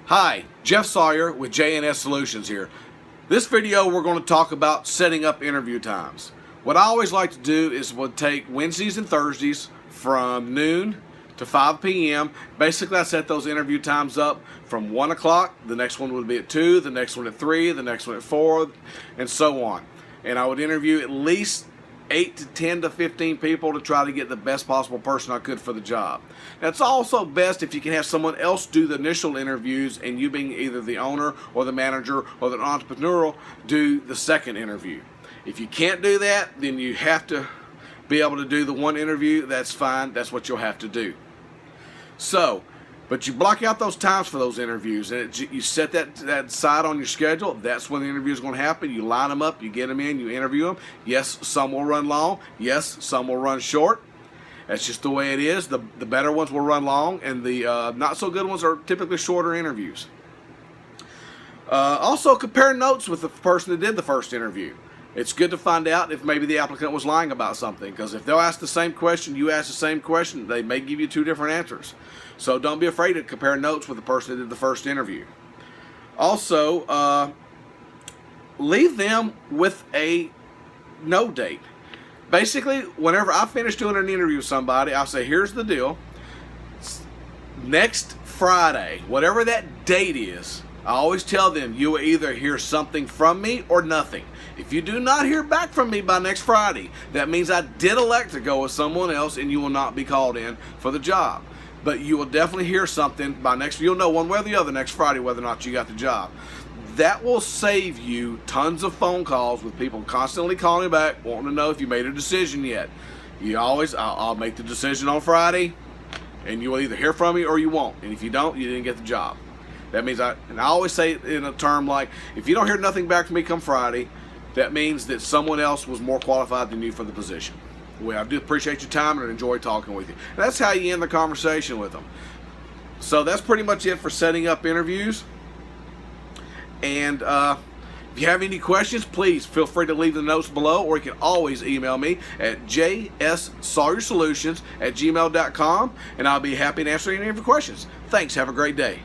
Hi, Jeff Sawyer with J&S Solutions here. This video we're going to talk about setting up interview times. What I always like to do is we'll take Wednesdays and Thursdays from noon to 5 p.m. Basically I set those interview times up from 1 o'clock, the next one would be at 2, the next one at 3, the next one at 4, and so on. And I would interview at least 8 to 10 to 15 people to try to get the best possible person I could for the job. Now, it's also best if you can have someone else do the initial interviews and you being either the owner or the manager or the entrepreneur do the second interview. If you can't do that, then you have to be able to do the one interview. That's fine. That's what you'll have to do. But you block out those times for those interviews, and you set that aside on your schedule. That's when the interview is going to happen. You line them up, you get them in, you interview them. Yes, some will run long. Yes, some will run short. That's just the way it is. The better ones will run long, and the not so good ones are typically shorter interviews. Also, compare notes with the person that did the first interview. It's good to find out if maybe the applicant was lying about something, because if they'll ask the same question, you ask the same question, they may give you two different answers. So don't be afraid to compare notes with the person that did the first interview. Also, leave them with a no date. Basically, whenever I finish doing an interview with somebody, I'll say, here's the deal. Next Friday, whatever that date is, I always tell them you will either hear something from me or nothing. If you do not hear back from me by next Friday, that means I did elect to go with someone else and you will not be called in for the job. But you will definitely hear something by next, you'll know one way or the other next Friday whether or not you got the job. That will save you tons of phone calls with people constantly calling you back, wanting to know if you made a decision yet. You always, I'll make the decision on Friday, and you will either hear from me or you won't. And if you don't, you didn't get the job. That means I always say it in a term like, if you don't hear nothing back from me come Friday, that means that someone else was more qualified than you for the position. Well, I do appreciate your time and enjoy talking with you. And that's how you end the conversation with them. So that's pretty much it for setting up interviews. And if you have any questions, please feel free to leave the notes below, or you can always email me at jssawyersolutions@gmail.com, and I'll be happy to answer any of your questions. Thanks. Have a great day.